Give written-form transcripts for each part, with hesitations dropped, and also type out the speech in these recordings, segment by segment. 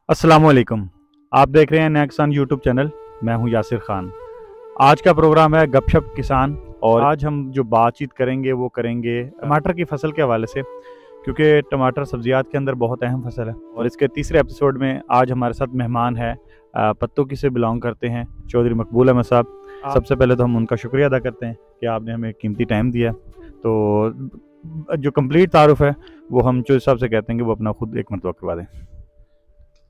अस्सलामुअलैकुम। आप देख रहे हैं नया किसान यूट्यूब चैनल। मैं हूं यासिर खान। आज का प्रोग्राम है गपशप किसान और आज हम जो बातचीत करेंगे वो करेंगे टमाटर की फसल के हवाले से, क्योंकि टमाटर सब्जियात के अंदर बहुत अहम फसल है। और इसके तीसरे एपिसोड में आज हमारे साथ मेहमान है, पत्तोकी से बिलोंग करते हैं, चौधरी मकबूल अहमद साहब। सबसे पहले तो हम उनका शुक्रिया अदा करते हैं कि आपने हमें कीमती टाइम दिया। तो जो कंप्लीट तारुफ है वो हम चौधरी साहब से कहते हैं कि वो अपना खुद एक मरतबा करवा दें।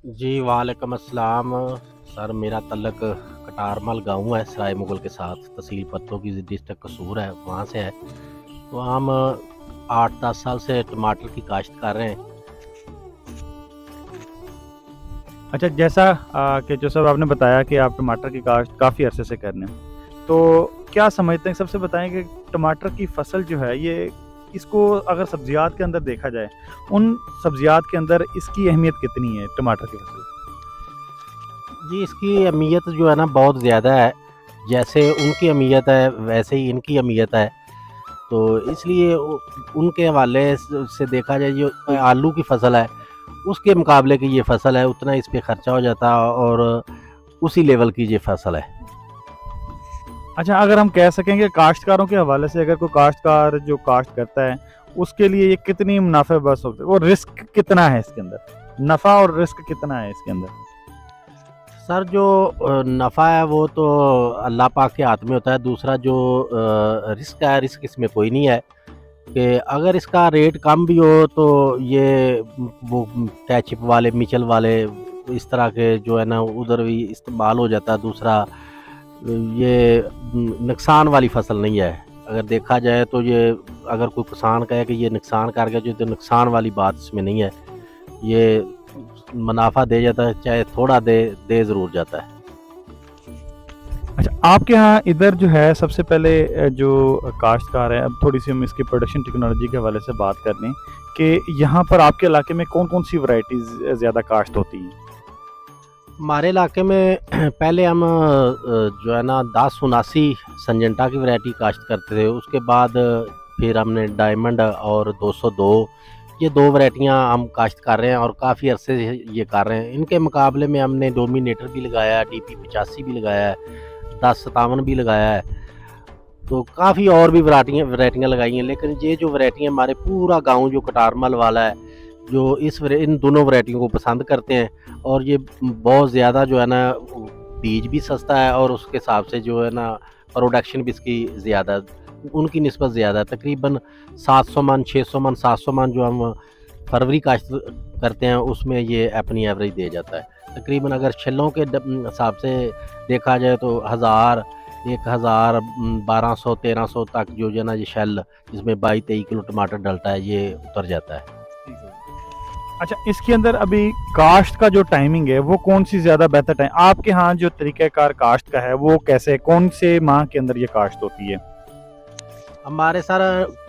जी वालेकुम अस्सलाम सर। मेरा तल्लक कटारमल गांव है सराय मुगल के साथ, तहसील पत्तोकी डिस्ट्रिक्ट कसूर है, वहाँ से है। तो हम 8-10 साल से टमाटर की काश्त कर रहे हैं। अच्छा, जैसा कि जो सब आपने बताया कि आप टमाटर की काश्त काफ़ी अरसे से कर रहे हैं, तो क्या समझते हैं, सबसे बताएं कि टमाटर की फसल जो है ये, इसको अगर सब्जियात के अंदर देखा जाए, उन सब्जियात के अंदर इसकी अहमियत कितनी है टमाटर की फसल? जी इसकी अहमियत जो है ना बहुत ज़्यादा है। जैसे उनकी अहमियत है वैसे ही इनकी अहमियत है। तो इसलिए उनके हवाले से देखा जाए, जो आलू की फसल है उसके मुकाबले की ये फसल है, उतना इस पर खर्चा हो जाता है और उसी लेवल की ये फसल है। अच्छा, अगर हम कह सकें कि काश्तकारों के हवाले से, अगर कोई काश्तकार जो काश्त करता है उसके लिए ये कितनी मुनाफे बस होते हैं, और रिस्क कितना है इसके अंदर, नफ़ा और रिस्क कितना है इसके अंदर? सर जो नफ़ा है वो तो अल्लाह पाक के हाथ में होता है। दूसरा जो रिस्क है, रिस्क इसमें कोई नहीं है कि अगर इसका रेट कम भी हो तो ये वो कैचिप वाले, मिचल वाले, इस तरह के जो है ना उधर भी इस्तेमाल हो जाता है। दूसरा ये नुकसान वाली फसल नहीं है। अगर देखा जाए तो ये, अगर कोई किसान कहे कि ये नुकसान कर गया, तो नुकसान वाली बात इसमें नहीं है। ये मुनाफा दे जाता है, चाहे थोड़ा दे ज़रूर जाता है। अच्छा, आपके यहाँ इधर जो है, सबसे पहले जो काश्तकार है, अब थोड़ी सी हम इसकी प्रोडक्शन टेक्नोलॉजी के हवाले से बात कर लें कि यहाँ पर आपके इलाके में कौन कौन सी वैरायटीज़ ज़्यादा काश्त होती हैं? हमारे इलाके में पहले हम जो है ना 1079 संजेंटा की वैरायटी काश्त करते थे। उसके बाद फिर हमने डायमंड और 202, ये 2 वैरायटियाँ हम काश्त कर रहे हैं और काफ़ी अरसे से ये कर रहे हैं। इनके मुकाबले में हमने डोमिनेटर भी लगाया है, DP 85 भी लगाया है, 1057 भी लगाया है। तो काफ़ी और भी वैरायटियाँ लगाई हैं। लेकिन ये जो वैरायटियाँ, हमारे पूरा गाँव जो कटारमल वाला है, जो इन दोनों वैरायटियों को पसंद करते हैं। और ये बहुत ज़्यादा जो है ना, बीज भी सस्ता है और उसके हिसाब से जो है ना प्रोडक्शन भी इसकी ज़्यादा, उनकी निस्बत ज़्यादा है। तकरीबन 700 मन, 600 मन, 700 मन जो हम फरवरी काश्त करते हैं उसमें ये अपनी एवरेज दे जाता है। तकरीबन अगर छिल्लों के हिसाब से देखा जाए तो 1000, 1000, 1200, 1300 तक जो है ना ये शेल, जिसमें 22-23 किलो टमाटर डलता है, ये उतर जाता है। अच्छा, इसके अंदर अभी काश्त का जो टाइमिंग है वो कौन सी ज़्यादा बेहतर टाइम आपके यहाँ, जो तरीक़ाकार काश्त का है वो कैसे, कौन से माह के अंदर ये काश्त होती है? हमारे सर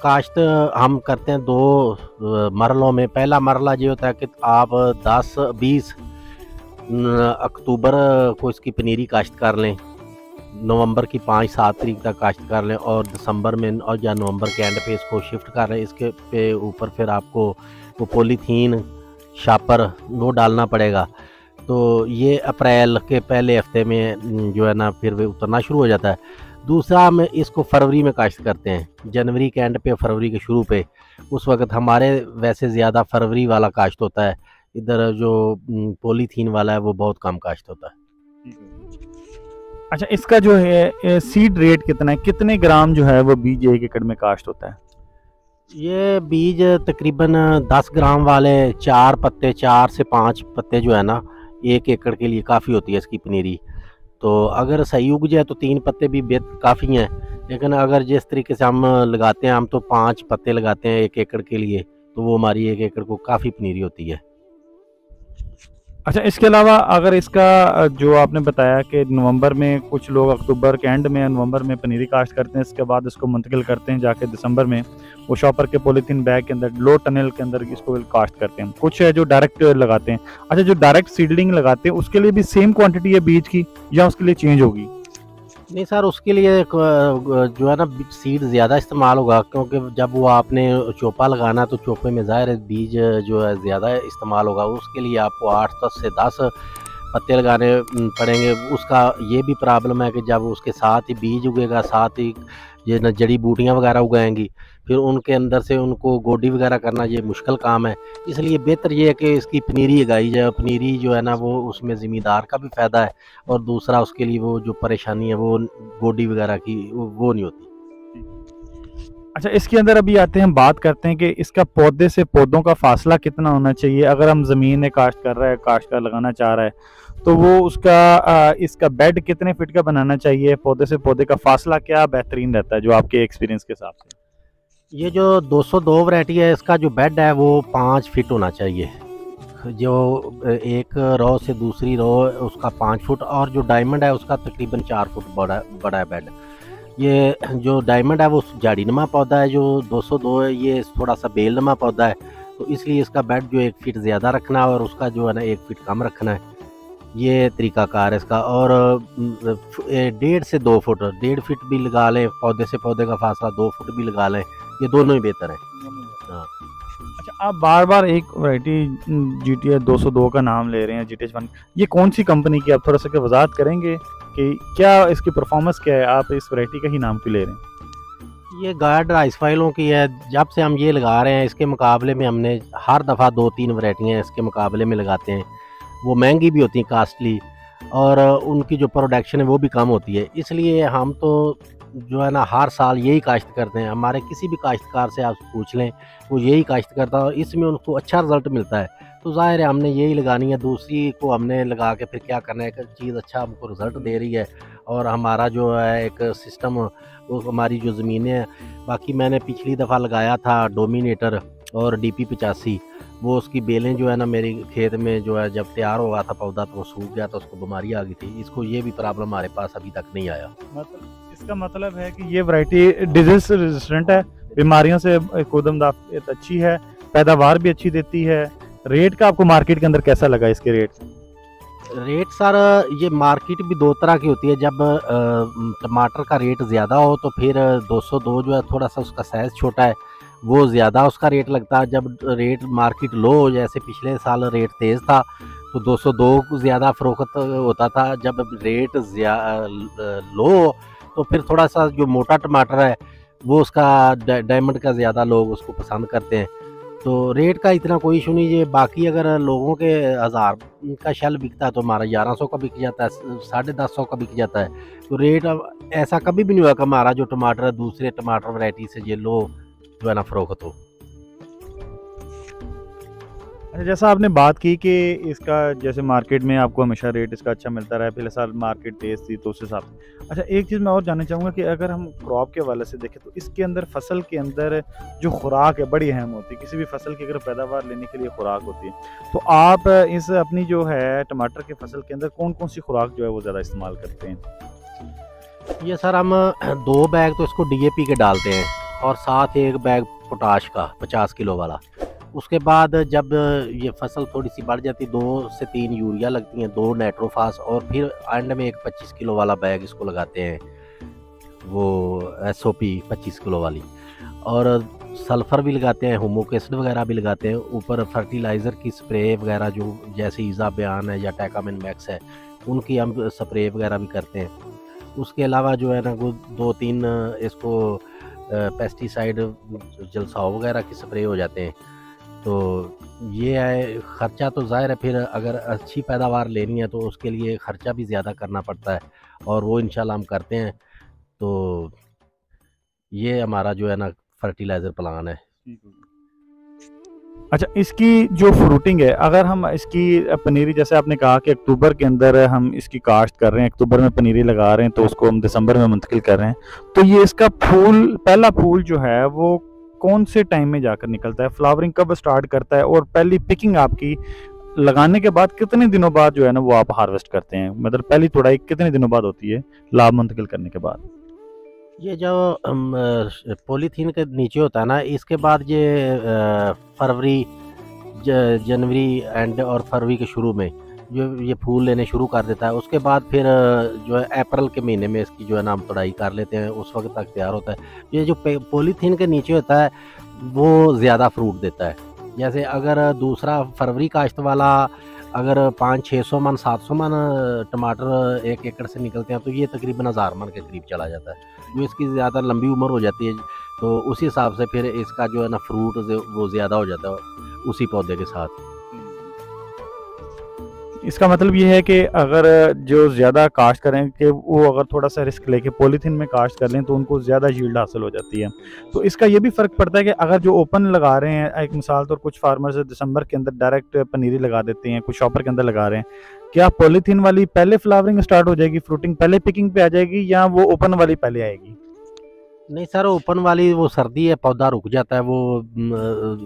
काश्त हम करते हैं 2 मरलों में। पहला मरला ये होता है कि आप 10-20 अक्टूबर को इसकी पनीरी काश्त कर लें, नवंबर की 5-7 तारीख तक काश्त कर लें, और दिसंबर में और या नवंबर के एंड पे इसको शिफ्ट कर लें। इसके पे ऊपर फिर आपको वो पॉलीथीन शापर वो डालना पड़ेगा। तो ये अप्रैल के पहले हफ्ते में जो है ना फिर वे उतरना शुरू हो जाता है। दूसरा हम इसको फरवरी में काश्त करते हैं, जनवरी के एंड पे, फरवरी के शुरू पे। उस वक्त हमारे वैसे ज़्यादा फरवरी वाला काश्त होता है। इधर जो पॉलीथीन वाला है वो बहुत कम काश्त होता है। अच्छा, इसका जो है सीड रेट कितना है, कितने ग्राम जो है वो बीज 1 एकड़ में काश्त होता है? ये बीज तकरीबन 10 ग्राम वाले 4 पत्ते, 4 से 5 पत्ते जो है ना 1 एकड़ के लिए काफ़ी होती है इसकी पनीरी। तो अगर सही उग जाए तो 3 पत्ते भी काफ़ी हैं। लेकिन अगर जिस तरीके से हम लगाते हैं, हम तो 5 पत्ते लगाते हैं 1 एकड़ के लिए, तो वो हमारी 1 एकड़ को काफ़ी पनीरी होती है। अच्छा, इसके अलावा अगर इसका जो आपने बताया कि नवंबर में, कुछ लोग अक्टूबर के एंड में, नवंबर में पनीरी काश्त करते हैं, इसके बाद इसको मुंतकिल करते हैं जाके दिसंबर में, वो शॉपर के पॉलीथीन बैग के अंदर, लो टनल के अंदर इसको काश्त करते हैं। कुछ है जो डायरेक्ट लगाते हैं। अच्छा, जो डायरेक्ट सीडलिंग लगाते हैं उसके लिए भी सेम क्वांटिटी है बीज की या उसके लिए चेंज होगी? नहीं सर, उसके लिए जो है ना सीड ज़्यादा इस्तेमाल होगा, क्योंकि जब वो आपने चोपा लगाना तो चोपे में ज़ाहिर है बीज जो है ज़्यादा इस्तेमाल होगा। उसके लिए आपको 8-10 से 10 पत्ते लगाने पड़ेंगे। उसका ये भी प्रॉब्लम है कि जब उसके साथ ही बीज उगेगा, साथ ही ये न जड़ी बूटियाँ वगैरह उगाएंगी, फिर उनके अंदर से उनको गोडी वगैरह करना ये मुश्किल काम है। इसलिए बेहतर ये है कि इसकी पनीरी उगाई जाए। पनीरी जो है ना वो उसमें ज़मींदार का भी फ़ायदा है, और दूसरा उसके लिए वो जो परेशानी है वो गोडी वगैरह की वो नहीं होती। अच्छा, इसके अंदर अभी आते हैं, हम बात करते हैं कि इसका पौधे से पौधों का फासला कितना होना चाहिए। अगर हम ज़मीन में काश्त कर रहा है, काश्तकार लगाना चाह रहा है, तो वो उसका इसका बेड कितने फीट का बनाना चाहिए, पौधे से पौधे का फासला क्या बेहतरीन रहता है जो आपके एक्सपीरियंस के हिसाब से? ये जो 202 वैरायटी है, इसका जो बेड है वो 5 फीट होना चाहिए। जो एक रो से दूसरी रो उसका 5 फुट, और जो डायमंड है उसका तकरीबन 4 फुट बड़ा बड़ा है बेड। ये जो डायमंड है वो झाड़ीनुमा पौधा है, जो 202 है ये थोड़ा सा बेलनुमा पौधा है, तो इसलिए इसका बेड जो 1 फीट ज़्यादा रखना है और उसका जो है ना 1 फीट कम रखना है। ये तरीक़ाकार है इसका। और 1.5 से 2 फुट, 1.5 फीट भी लगा लें, पौधे से पौधे का फासला 2 फुट भी लगा लें, ये दोनों ही बेहतर हैं। हाँ। अच्छा, आप बार बार एक वैरायटी GTH 202 का नाम ले रहे हैं, GTH 1, ये कौन सी कंपनी की, आप थोड़ा सा वजाहत करेंगे कि क्या इसकी परफॉर्मेंस क्या है, आप इस वैरायटी का ही नाम क्यों ले रहे हैं? ये गार्ड राइस फाइलों की है। जब से हम ये लगा रहे हैं, इसके मुकाबले में हमने हर दफ़ा 2-3 वैरायटियाँ इसके मुकाबले में लगाते हैं। वो महंगी भी होती हैं, कास्टली, और उनकी जो प्रोडक्शन है वो भी कम होती है। इसलिए हम तो जो है ना हर साल यही काश्त करते हैं। हमारे किसी भी काश्तकार से आप पूछ लें, वो यही काश्त करता है और इसमें उनको अच्छा रिज़ल्ट मिलता है। तो ज़ाहिर है हमने यही लगानी है, दूसरी को हमने लगा के फिर क्या करना है। एक चीज़ अच्छा हमको रिज़ल्ट दे रही है और हमारा जो है एक सिस्टम, वो हमारी जो ज़मीनें हैं। बाकी मैंने पिछली दफ़ा लगाया था डोमिनेटर और DP 85, वो उसकी बेलें जो है ना मेरे खेत में जो है जब तैयार हो गया था पौधा तो वो सूख गया था, उसको बीमारी आ गई थी। इसको ये भी प्रॉब्लम हमारे पास अभी तक नहीं आया। मतलब इसका मतलब है कि ये वैरायटी डिजीज रेजिस्टेंट है, बीमारियों से खुदमदाफियत अच्छी है, पैदावार भी अच्छी देती है। रेट का आपको मार्केट के अंदर कैसा लगा इसके रेट? रेट सर, ये मार्केट भी 2 तरह की होती है। जब टमाटर का रेट ज़्यादा हो तो फिर 202 जो है थोड़ा सा उसका साइज़ छोटा है, वो ज़्यादा उसका रेट लगता है। जब रेट मार्केट लो हो, जैसे पिछले साल रेट तेज़ था तो 202 ज़्यादा फ़रोख्त होता था। जब रेट लो हो तो फिर थोड़ा सा जो मोटा टमाटर है वो उसका डायमंड का ज़्यादा लोग उसको पसंद करते हैं। तो रेट का इतना कोई इशू नहीं है। बाकी अगर लोगों के 1000 का शल बिकता है तो हमारा 1100 का बिक जाता है, 150 का बिक जाता है। तो रेट अब ऐसा कभी भी नहीं हुआ कि हमारा जो टमाटर है दूसरे टमाटर वैरायटी से ये लो जो है ना फ़रोख्त हो। अच्छा, जैसा आपने बात की कि इसका जैसे मार्केट में आपको हमेशा रेट इसका अच्छा मिलता रहा है, पिछले साल मार्केट तेज़ थी तो उस हिसाब से। अच्छा, एक चीज़ मैं और जानना चाहूँगा कि अगर हम क्रॉप के हवाले से देखें तो इसके अंदर फसल के अंदर जो खुराक है बड़ी अहम होती है। किसी भी फसल की अगर पैदावार लेने के लिए खुराक होती है, तो आप इस अपनी जो है टमाटर की फसल के अंदर कौन कौन सी खुराक जो है वो ज़्यादा इस्तेमाल करते हैं? ये सर हम 2 बैग तो इसको DAP के डालते हैं और साथ 1 बैग पोटाश का 50 किलो वाला। उसके बाद जब ये फसल थोड़ी सी बढ़ जाती है 2 से 3 यूरिया लगती हैं, 2 नाइट्रोफास, और फिर एंड में एक 25 किलो वाला बैग इसको लगाते हैं, वो SOP 25 किलो वाली। और सल्फ़र भी लगाते हैं, हुमोक एसिड वगैरह भी लगाते हैं। ऊपर फर्टिलाइज़र की स्प्रे वगैरह जो जैसे ईज़ा बयान है या टैकामिन मैक्स है, उनकी हम स्प्रे वगैरह भी करते हैं। उसके अलावा जो है ना वो 2-3 इसको पेस्टिसाइड जलसाव वगैरह की स्प्रे हो जाते हैं। तो ये है ख़र्चा। तो ज़ाहिर है फिर अगर अच्छी पैदावार लेनी है तो उसके लिए ख़र्चा भी ज़्यादा करना पड़ता है, और वो इंशाल्लाह हम करते हैं। तो ये हमारा जो है ना फर्टिलाइज़र प्लान है। अच्छा, इसकी जो फ्रूटिंग है, अगर हम इसकी पनीरी, जैसे आपने कहा कि अक्टूबर के अंदर हम इसकी काश्त कर रहे हैं, अक्टूबर में पनीरी लगा रहे हैं, तो उसको हम दिसंबर में मुंतकिल कर रहे हैं, तो ये इसका पहला फूल जो है वो कौन से टाइम में जाकर निकलता है, फ्लावरिंग कब स्टार्ट करता है, और पहली पिकिंग आपकी लगाने के बाद कितने दिनों बाद जो है ना वो आप हार्वेस्ट करते हैं? मतलब पहली तुड़ाई कितने दिनों बाद होती है लाभ मुंतकिल करने के बाद? ये जो पॉलीथीन के नीचे होता है ना, इसके बाद ये फरवरी जनवरी एंड और फरवरी के शुरू में जो ये फूल लेने शुरू कर देता है। उसके बाद फिर जो है अप्रैल के महीने में इसकी जो है ना हम तुड़ाई कर लेते हैं, उस वक्त तक तैयार होता है। ये जो पॉलीथीन के नीचे होता है वो ज़्यादा फ्रूट देता है। जैसे अगर दूसरा फरवरी काश्त वाला अगर 500-600 मन 700 मन टमाटर 1 एकड़ से निकलते हैं, तो ये तकरीबन 1000 मन के करीब चला जाता है। जो इसकी ज़्यादा लंबी उम्र हो जाती है तो उसी हिसाब से फिर इसका जो है ना फ्रूट वो ज़्यादा हो जाता है उसी पौधे के साथ। इसका मतलब ये है कि अगर जो ज़्यादा काश्त करें कि वो अगर थोड़ा सा रिस्क लेके पॉलीथीन में काश्त कर लें तो उनको ज़्यादा यील्ड हासिल हो जाती है। तो इसका ये भी फ़र्क पड़ता है कि अगर जो ओपन लगा रहे हैं, एक मिसाल तो कुछ फार्मर्स दिसंबर के अंदर डायरेक्ट पनीरी लगा देते हैं, कुछ शॉपर के अंदर लगा रहे हैं, क्या पॉलीथीन वाली पहले फ्लावरिंग स्टार्ट हो जाएगी, फ्रूटिंग पहले पिकिंग पे आ जाएगी, या वो ओपन वाली पहले आएगी? नहीं सर, ओपन वाली वो सर्दी है, पौधा रुक जाता है, वो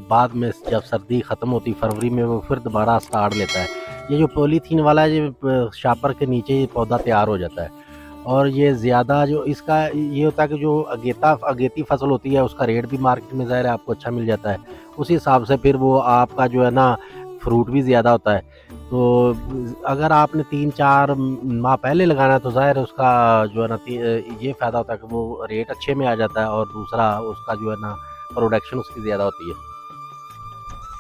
बाद में जब सर्दी ख़त्म होती फरवरी में वो फिर दोबारा स्टार्ट लेता है। ये जो पॉलीथीन वाला है ये शापर के नीचे ये पौधा तैयार हो जाता है। और ये ज़्यादा जो इसका ये होता है कि जो अगेती फसल होती है उसका रेट भी मार्केट में ज़ाहिर है आपको अच्छा मिल जाता है। उसी हिसाब से फिर वो आपका जो है ना फ्रूट भी ज़्यादा होता है। तो अगर आपने 3-4 माह पहले लगाना है तो ज़ाहिर है उसका जो है ना ये फ़ायदा होता है कि वो रेट अच्छे में आ जाता है, और दूसरा उसका जो है ना प्रोडक्शन उसकी ज़्यादा होती है।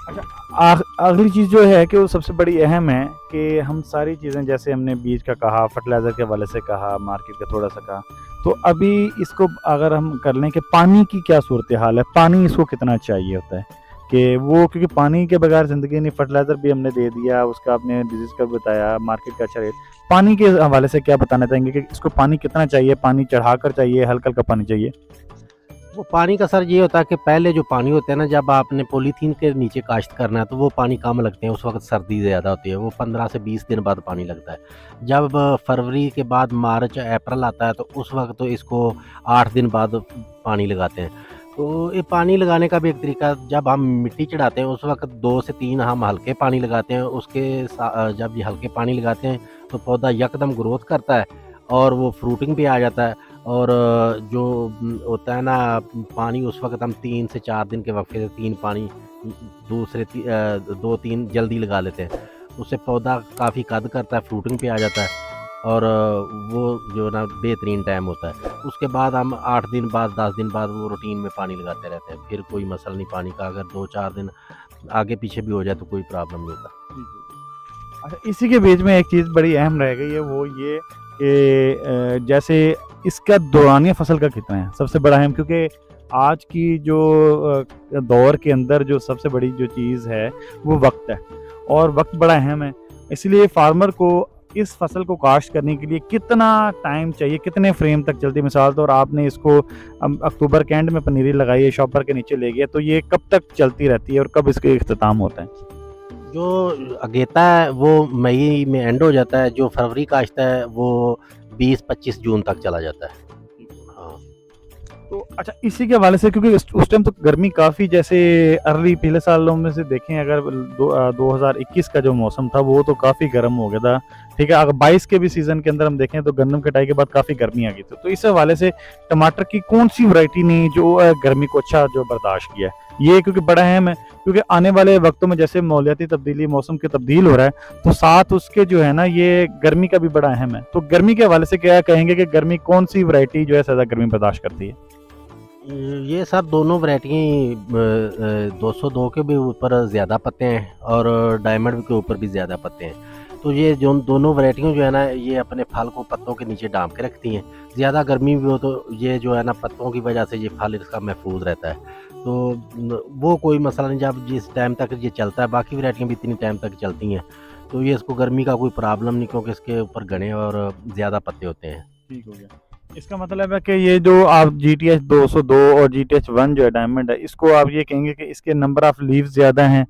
अच्छा, अगली चीज़ जो है कि वो सबसे बड़ी अहम है कि हम सारी चीज़ें जैसे हमने बीज का कहा, फर्टिलाइज़र के हवाले से कहा, मार्केट का थोड़ा सा कहा, तो अभी इसको अगर हम कर लें कि पानी की क्या सूरत हाल है, पानी इसको कितना चाहिए होता है कि वो, क्योंकि पानी के बगैर ज़िंदगी नहीं। फर्टिलाइज़र भी हमने दे दिया, उसका आपने डिजीज़ का बताया, मार्केट का अच्छा रेट, पानी के हवाले से क्या बताना चाहेंगे कि इसको पानी कितना चाहिए, पानी चढ़ाकर चाहिए, हल्का हल्का पानी चाहिए? वो पानी का सर ये होता है कि पहले जो पानी होता है ना, जब आपने पॉलीथीन के नीचे काश्त करना है तो वो पानी कम लगते हैं, उस वक्त सर्दी ज़्यादा होती है, वो 15 से 20 दिन बाद पानी लगता है। जब फरवरी के बाद मार्च अप्रैल आता है तो उस वक्त तो इसको 8 दिन बाद पानी लगाते हैं। तो ये पानी लगाने का भी एक तरीका, जब हम मिट्टी चढ़ाते हैं उस वक्त 2 से 3 हम हल्के पानी लगाते हैं। जब ये हल्के पानी लगाते हैं तो पौधा यकदम ग्रोथ करता है और वो फ्रूटिंग पे आ जाता है। और जो होता है ना पानी, उस वक्त हम 3 से 4 दिन के वक्फे से 3 पानी 2-3 जल्दी लगा लेते हैं। उससे पौधा काफ़ी कद करता है, फ्रूटिंग पे आ जाता है, और वो जो ना बेहतरीन टाइम होता है। उसके बाद हम 8 दिन बाद 10 दिन बाद वो रूटीन में पानी लगाते रहते हैं, फिर कोई मसला नहीं पानी का। अगर 2-4 दिन आगे पीछे भी हो जाए तो कोई प्रॉब्लम नहीं होता। अच्छा, इसी के बीच में एक चीज़ बड़ी अहम रह गई है, वो ये कि जैसे इसका दौरानिया फसल का कितना है, सबसे बड़ा अहम, क्योंकि आज की जो दौर के अंदर जो सबसे बड़ी जो चीज़ है वो वक्त है, और वक्त बड़ा अहम है। इसलिए फार्मर को इस फसल को काश्त करने के लिए कितना टाइम चाहिए, कितने फ्रेम तक चलती है? मिसाल तौर आपने इसको अक्टूबर के एंड में पनीरी लगाई है, शॉपर के नीचे ले गया, तो ये कब तक चलती रहती है और कब इसका इख्तिताम होता है? जो अगेता है वो मई में एंड हो जाता है, जो फरवरी काश्त है वो 20-25 जून तक चला जाता है। हाँ। तो अच्छा, इसी के हवाले से, क्योंकि उस टाइम तो गर्मी काफ़ी, जैसे अर्ली पिछले सालों में से देखें अगर 2021 का जो मौसम था वो तो काफ़ी गर्म हो गया था, ठीक है। अगर 22 के भी सीज़न के अंदर हम देखें तो गन्नम कटाई के बाद काफ़ी गर्मी आ गई थी। तो इस हवाले से टमाटर की कौन सी वैरायटी ने जो गर्मी को अच्छा जो बर्दाश्त किया है, ये क्योंकि बड़ा अहम है, क्योंकि आने वाले वक्तों में जैसे माहौलियाती तब्दीली, मौसम के तब्दील हो रहा है, तो साथ उसके जो है ना ये गर्मी का भी बड़ा अहम है। तो गर्मी के हवाले से क्या कहेंगे कि गर्मी कौन सी वैरायटी जो है ज़्यादा गर्मी बर्दाश्त करती है? ये सब दोनों वैरायटी 202 के भी ऊपर ज़्यादा पत्ते हैं और डायमंड के ऊपर भी ज़्यादा पत्ते हैं। तो ये जो दोनों वैरायटियों जो है ना ये अपने फल को पत्तों के नीचे डांप के रखती हैं। ज़्यादा गर्मी भी हो तो ये जो है ना पत्तों की वजह से ये फल इसका महफूज रहता है। तो वो कोई मसला नहीं, जब जिस टाइम तक ये चलता है, बाकी वैरायटियाँ भी इतनी टाइम तक चलती हैं, तो ये इसको गर्मी का कोई प्रॉब्लम नहीं, क्योंकि इसके ऊपर घने और ज़्यादा पत्ते होते हैं। ठीक हो गया। इसका मतलब है कि ये जो आप GTH 202 और GTH 1 जो है डायमंड है, इसको आप ये कहेंगे कि इसके नंबर ऑफ लीव्स ज़्यादा हैं,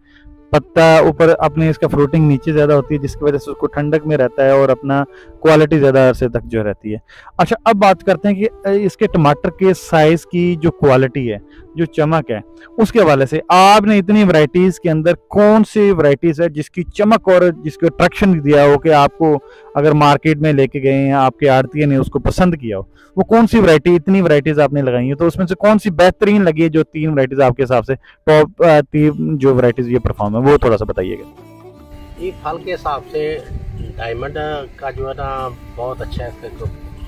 पत्ता ऊपर अपने इसका फ्रूटिंग नीचे ज़्यादा होती है, जिसकी वजह से उसको ठंडक में रहता है और अपना क्वालिटी ज़्यादा अरसे तक जो रहती है। अच्छा, अब बात करते हैं कि इसके टमाटर के साइज़ की जो क्वालिटी है, जो चमक है, उसके हवाले से आपने इतनी वैरायटीज़ के अंदर कौन सी वैरायटीज़ है जिसकी चमक और जिसको अट्रैक्शन दिया हो कि आपको अगर मार्केट में लेके गए हैं, आपके आड़तिये ने उसको पसंद किया हो, वो कौन सी वैरायटी, इतनी वैरायटीज़ आपने लगाई हैं तो उसमें से कौन सी बेहतरीन लगी है, जो 3 वैरायटीज़ आपके हिसाब से टॉप 3 जो वैरायटीज़ ये परफॉर्म है, वो थोड़ा सा बताइएगा। ये फल के हिसाब से डायमंड का जो है ना बहुत अच्छा है,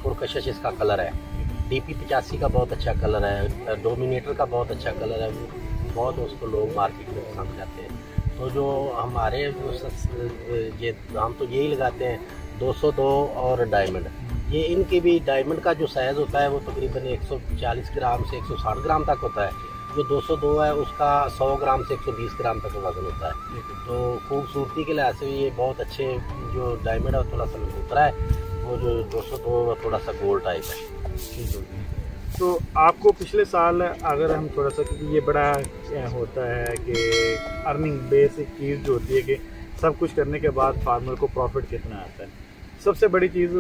पुरकशिश इसका कलर है। DP 85 का बहुत अच्छा कलर है, डोमिनेटर का बहुत अच्छा कलर है, बहुत उसको लोग मार्केट में पसंद करते हैं। तो जो हमारे ये हम तो यही लगाते हैं 202 और डायमंड। ये इनके भी डायमंड का जो साइज़ होता है वो तकरीबन 140 ग्राम से 160 ग्राम तक होता है। जो 202 है उसका 100 ग्राम से 120 ग्राम तक वजन होता है। तो खूबसूरती के लिहाज से ये बहुत अच्छे, जो डायमंड है थोड़ा सा लूथरा है, वो जो 202 थोड़ा सा गोल्ड टाइप है। तो आपको पिछले साल अगर हम थोड़ा सा, क्योंकि ये बड़ा होता है कि अर्निंग बेसिक चीज़ जो होती है कि सब कुछ करने के बाद फार्मर को प्रॉफिट कितना आता है, सबसे बड़ी चीज़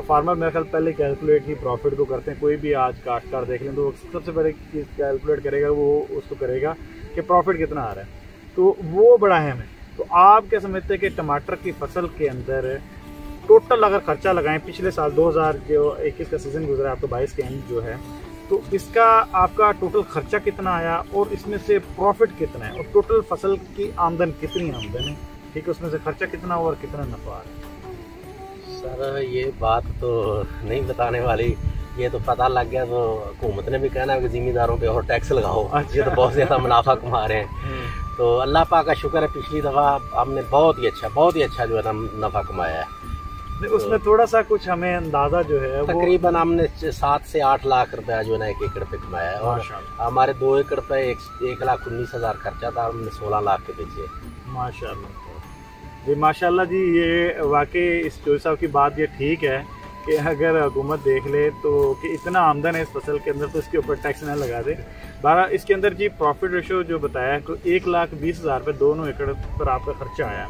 फार्मर मेरे ख्याल पहले कैलकुलेट ही प्रॉफिट को करते हैं। कोई भी आज काश्तकार देख लें तो वो सबसे बड़ी चीज़ कैलकुलेट करेगा, वो उसको करेगा कि प्रॉफिट कितना आ रहा है, तो वो बड़ा अहम है। तो आप क्या समझते हैं कि टमाटर की फसल के अंदर टोटल अगर खर्चा लगाएं, पिछले साल 2021 का सीज़न गुजरा, आपका 22 के एंड जो है, तो इसका आपका टोटल खर्चा कितना आया और इसमें से प्रॉफिट कितना है, और टोटल फसल की आमदन कितनी आमदन है, ठीक है, उसमें से खर्चा कितना और कितना नफा आ रहा है? सर ये बात तो नहीं बताने वाली, ये तो पता लग गया तो हुकूमत ने भी कहना है कि जिम्मेदारों पे और टैक्स लगाओ। अच्छा। ये तो बहुत ज़्यादा मुनाफा कमा रहे हैं। तो अल्लाह पाक का शुक्र है, पिछली दफ़ा हमने बहुत ही अच्छा जो है ना नफ़ा कमाया है। उसमें थोड़ा सा कुछ हमें अंदाजा जो है तकरीबन हमने 7 से 8 लाख रुपया जो है ना 1 एकड़ पे कमाया है, और हमारे 2 एकड़ पे 1,19,000 खर्चा था, हमने 16 लाख के बेचे। माशाल्लाह जी, माशाल्लाह जी। ये वाकई इस चौधरी साहब की बात ये ठीक है कि अगर हुकूमत देख ले तो कि इतना आमदन है इस फसल के अंदर, तो इसके ऊपर टैक्स ना लगा दे। 12 इसके अंदर जी प्रॉफिट रेशो जो बताया तो 1,20,000 पे 2 एकड़ पर आपका खर्चा आया,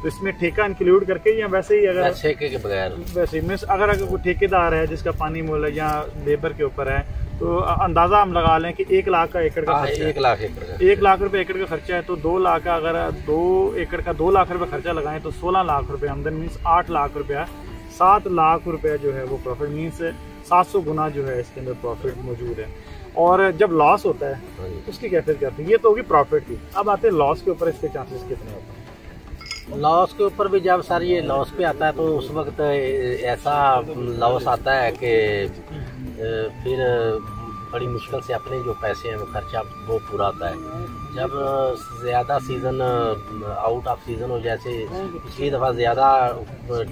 तो इसमें ठेका इंक्लूड करके या वैसे ही? अगर ठेके के बगैर, वैसे ही अगर कोई ठेकेदार है जिसका पानी मोल है या लेबर के ऊपर है, तो अंदाजा हम लगा लें कि 1 लाख का एकड़ का खर्चा, 1 लाख एकड़ का 1 लाख रुपए एकड़ का खर्चा है, तो 2 लाख का, अगर 2 एकड़ का 2 लाख रुपए खर्चा लगाएं तो 16 लाख रुपए आमदन, मीन्स 8 लाख रुपया, 7 लाख रुपया जो है वो प्रॉफिट, मीन्स 700 गुना जो है इसके अंदर प्रॉफिट मौजूद है। और जब लॉस होता है उसकी कैफियत क्या होती है? ये तो होगी प्रॉफिट की। अब आते हैं लॉस के ऊपर, इसके चांसेस कितने होते हैं? लॉस के ऊपर भी जब सर ये लॉस पे आता है तो उस वक्त ऐसा लॉस आता है कि फिर बड़ी मुश्किल से अपने जो पैसे हैं वो खर्चा वो पूरा होता है। जब ज़्यादा सीज़न आउट ऑफ सीज़न हो, जैसे पिछली दफ़ा ज़्यादा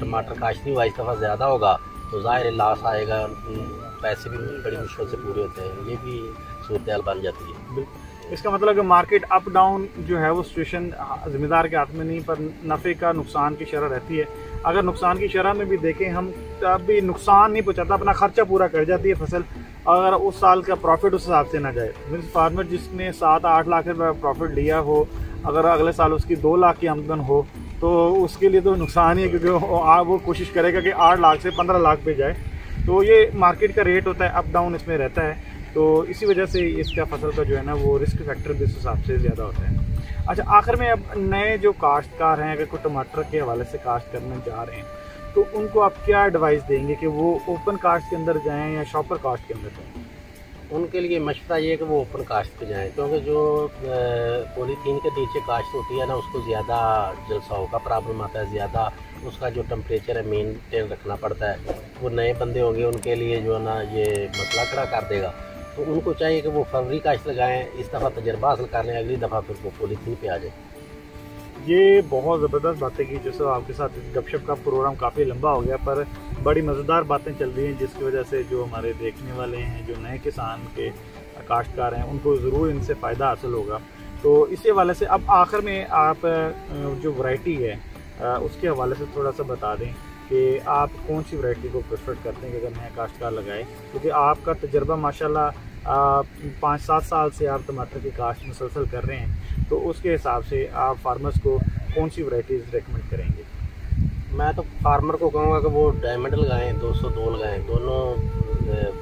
टमाटर काश्तनी हुआ, इस दफ़ा ज़्यादा होगा, तो ज़ाहिर लॉस आएगा, पैसे भी बड़ी मुश्किल से पूरे होते हैं। ये भी सूरत हाल बन जाती है। इसका मतलब कि मार्केट अप डाउन जो है वो सिचुएशन ज़िम्मेदार के हाथ में नहीं, पर नफ़े का नुकसान की शरह रहती है। अगर नुकसान की शरह में भी देखें हम, तब भी नुकसान नहीं पहुँचाता, अपना खर्चा पूरा कर जाती है फसल, अगर उस साल का प्रॉफिट उस हिसाब से ना जाए। मीन्स फार्मर जिसने 7-8 लाख रुपये प्रॉफिट लिया हो, अगर अगले साल उसकी 2 लाख की आमदन हो, तो उसके लिए तो नुकसान ही है, क्योंकि वो कोशिश करेगा कि 8 लाख से 15 लाख पे जाए। तो ये मार्केट का रेट होता है, अप डाउन इसमें रहता है, तो इसी वजह से इसका फसल का जो है ना वो रिस्क फैक्टर भी इस हिसाब से ज़्यादा होता है। अच्छा, आखिर में अब नए जो काश्तकार हैं, अगर कोई टमाटर के हवाले से काश्त करने जा रहे हैं, तो उनको आप क्या एडवाइस देंगे कि वो ओपन कास्ट के अंदर जाएं या शॉपर कास्ट के अंदर जाएं? उनके लिए मशवरा ये है कि वो ओपन कास्ट पे जाएं, क्योंकि जो पॉलीथीन के नीचे काश्त होती है ना, उसको ज़्यादा जलसाओं का प्रॉब्लम आता है, ज़्यादा उसका जो टेम्परेचर है मेनटेन रखना पड़ता है। वो नए बंदे होंगे उनके लिए जो है ना ये मसला खड़ा कर देगा। तो उनको चाहिए कि वो फरवरी काश्त लगाएं, इस दफ़ा तजर्बा हासिल कर लें, अगली दफ़ा फिर वो पॉलीथीन पे आ जाए। ये बहुत ज़बरदस्त बातें की जो सब आपके साथ गपशप का प्रोग्राम काफ़ी लंबा हो गया, पर बड़ी मज़ेदार बातें चल रही हैं, जिसकी वजह से जो हमारे देखने वाले हैं, जो नए किसान के काश्तकार हैं, उनको ज़रूर इनसे फ़ायदा हासिल होगा। तो इसी हवाले से अब आखिर में आप जो वैरायटी है उसके हवाले से थोड़ा सा बता दें कि आप कौन सी वैरायटी को प्रेफर करते हैं कि अगर नया काश्तकार लगाए, क्योंकि आपका तजर्बा माशाल्लाह 5-7 साल से आप टमाटर की काश्त मुसलसल कर रहे हैं, तो उसके हिसाब से आप फार्मर्स को कौन सी वैरायटीज़ रेकमेंड करेंगे? मैं तो फार्मर को कहूँगा कि वो डायमंड लगाएं, 202 लगाएं, दोनों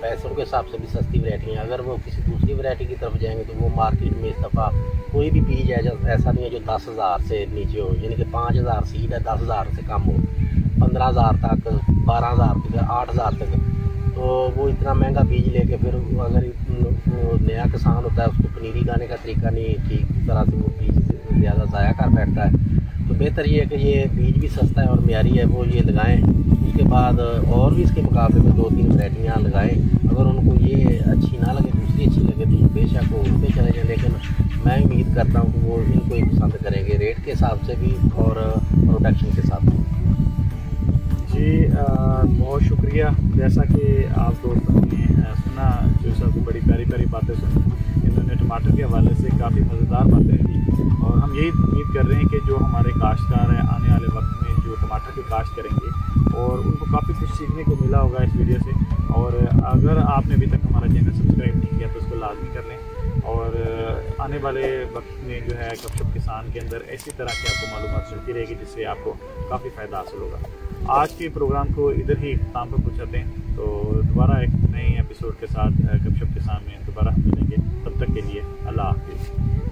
पैसों के हिसाब से भी सस्ती वैरायटी हैं। अगर वो किसी दूसरी वैरायटी की तरफ जाएंगे तो वो मार्केट में इस दफ़ा कोई भी बीज है ऐसा नहीं है जो 10,000 से नीचे हो, यानी कि 5,000 सीड है, 10,000 से कम हो, 15,000 तक, 12,000 तक, 8,000 तक। तो वो इतना महंगा बीज लेके फिर अगर नया किसान होता है उसको पनीरी गाने का तरीका नहीं ठीक तरह से वो बीज ज़्यादा ज़ाया कर बैठता है। तो बेहतर ये है कि ये बीज भी सस्ता है और मियारी है, वो ये लगाएं। उसके बाद और भी इसके मुकाबले में 2-3 वैरायटियाँ लगाएं। अगर उनको ये अच्छी ना लगे, दूसरी अच्छी लगे तो बेशक वो उस पर चले जाएँ, लेकिन मैं उम्मीद करता हूँ कि वो इनको ही पसंद करेंगे, रेट के हिसाब से भी और प्रोडक्शन के हिसाब से। जी बहुत शुक्रिया। जैसा कि आप दोस्तों ने सुना, जो सब बड़ी प्यारी प्यारी बातें सुनी, इन्होंने टमाटर के हवाले से काफ़ी मज़ेदार बातें दी और हम यही उम्मीद कर रहे हैं कि जो हमारे काश्तकार हैं आने वाले वक्त में जो टमाटर की काश्त करेंगे और उनको काफ़ी कुछ सीखने को मिला होगा इस वीडियो से। और अगर आपने अभी तक हमारा चैनल सब्सक्राइब नहीं किया तो उसको लाजमी कर लें और आने वाले वक्त में जो है गपशप किसान के अंदर ऐसी तरह की आपको मालूमात मिलती रहेगी जिससे आपको काफ़ी फ़ायदा हासिल होगा। आज के प्रोग्राम को इधर ही इख्तिताम पर पहुँचाते हैं, तो दोबारा एक नए एपिसोड के साथ गपशप किसान में दोबारा हम मिलेंगे। तब तक के लिए अल्लाह हाफिज़।